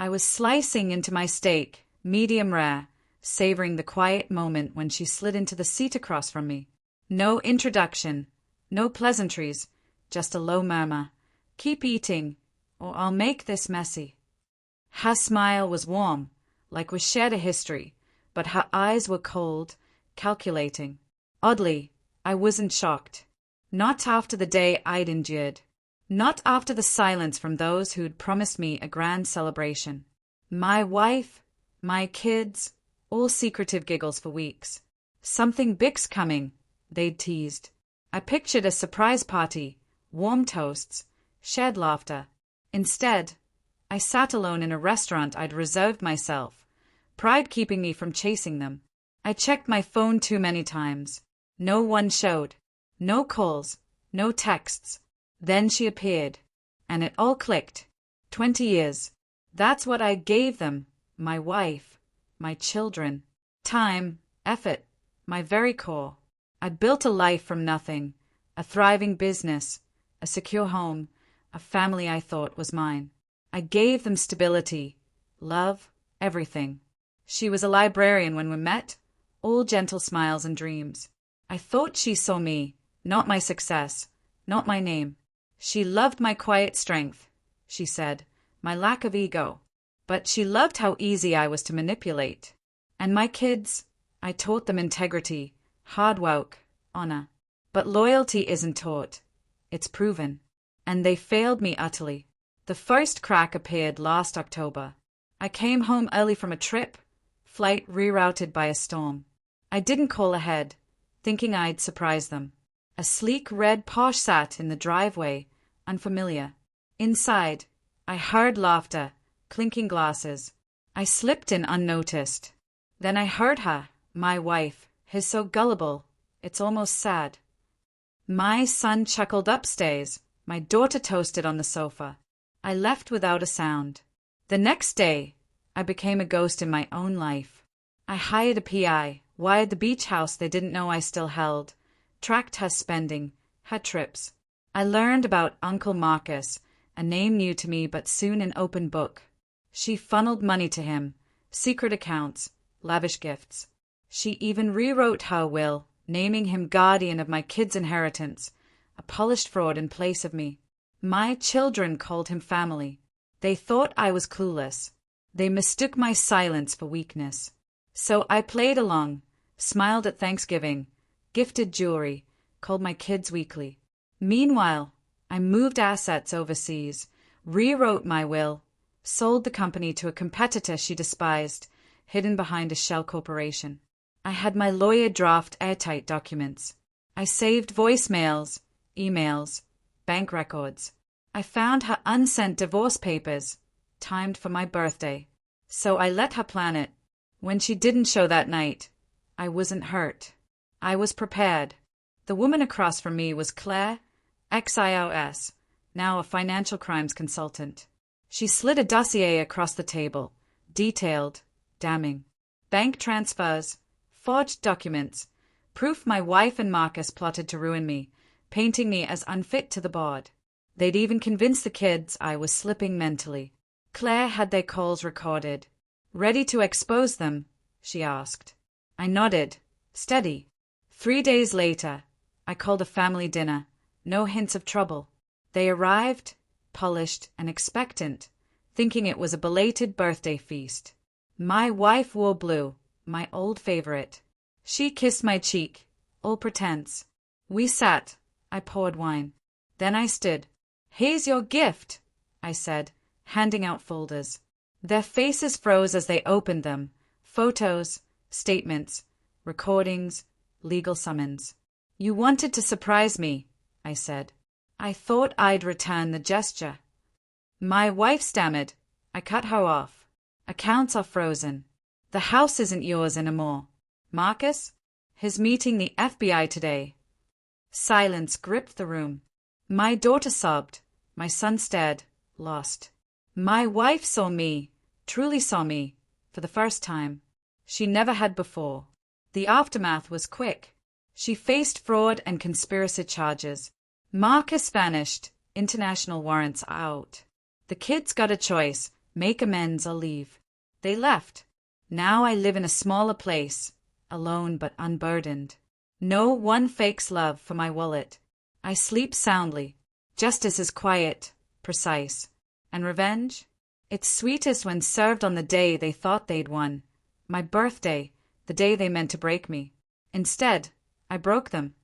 I was slicing into my steak, medium rare, savoring the quiet moment when she slid into the seat across from me. No introduction, no pleasantries, just a low murmur. Keep eating, or I'll make this messy. Her smile was warm, like we shared a history, but her eyes were cold, calculating. Oddly, I wasn't shocked. Not after the day I'd endured. Not after the silence from those who'd promised me a grand celebration. My wife, my kids, all secretive giggles for weeks. Something big's coming, they'd teased. I pictured a surprise party, warm toasts, shared laughter. Instead, I sat alone in a restaurant I'd reserved myself, pride keeping me from chasing them. I checked my phone too many times. No one showed. No calls, no texts. Then she appeared, and it all clicked. 20 years. That's what I gave them, my wife, my children. Time, effort, my very core. I built a life from nothing, a thriving business, a secure home, a family I thought was mine. I gave them stability, love, everything. She was a librarian when we met, all gentle smiles and dreams. I thought she saw me, not my success, not my name. She loved my quiet strength, she said, my lack of ego. But she loved how easy I was to manipulate. And my kids, I taught them integrity, hard work, honor. But loyalty isn't taught, it's proven. And they failed me utterly. The first crack appeared last October. I came home early from a trip, flight rerouted by a storm. I didn't call ahead, thinking I'd surprise them. A sleek red Porsche sat in the driveway, unfamiliar. Inside, I heard laughter, clinking glasses. I slipped in unnoticed. Then I heard her, my wife, his so gullible, it's almost sad. My son chuckled upstairs, my daughter toasted on the sofa. I left without a sound. The next day, I became a ghost in my own life. I hired a PI, wired the beach house they didn't know I still held, tracked her spending, her trips. I learned about Uncle Marcus, a name new to me but soon an open book. She funneled money to him, secret accounts, lavish gifts. She even rewrote her will, naming him guardian of my kids' inheritance, a polished fraud in place of me. My children called him family. They thought I was clueless. They mistook my silence for weakness. So I played along, smiled at Thanksgiving, gifted jewelry, called my kids weekly. Meanwhile, I moved assets overseas, rewrote my will, sold the company to a competitor she despised, hidden behind a shell corporation. I had my lawyer draft airtight documents. I saved voicemails, emails, bank records. I found her unsent divorce papers, timed for my birthday. So I let her plan it. When she didn't show that night, I wasn't hurt. I was prepared. The woman across from me was Claire, ex-IRS, now a financial crimes consultant. She slid a dossier across the table, detailed, damning. Bank transfers, forged documents, proof my wife and Marcus plotted to ruin me, painting me as unfit to the board. They'd even convinced the kids I was slipping mentally. Claire had their calls recorded. Ready to expose them? She asked. I nodded, steady. 3 days later, I called a family dinner. No hints of trouble. They arrived, polished and expectant, thinking it was a belated birthday feast. My wife wore blue, my old favorite. She kissed my cheek, all pretense. We sat. I poured wine. Then I stood. Here's your gift, I said, handing out folders. Their faces froze as they opened them. Photos, statements, recordings, legal summons. You wanted to surprise me, I said. I thought I'd return the gesture. My wife stammered. I cut her off. Accounts are frozen. The house isn't yours anymore. Marcus? He's meeting the FBI today. Silence gripped the room. My daughter sobbed. My son stared, lost. My wife saw me, truly saw me, for the first time. She never had before. The aftermath was quick. She faced fraud and conspiracy charges. Marcus vanished. International warrants out. The kids got a choice, Make amends or leave. They left. Now I live in a smaller place, alone but unburdened. No one fakes love for my wallet. I sleep soundly. Justice is quiet, precise. And revenge? It's sweetest when served on the day they thought they'd won. My birthday, the day they meant to break me. Instead, I broke them.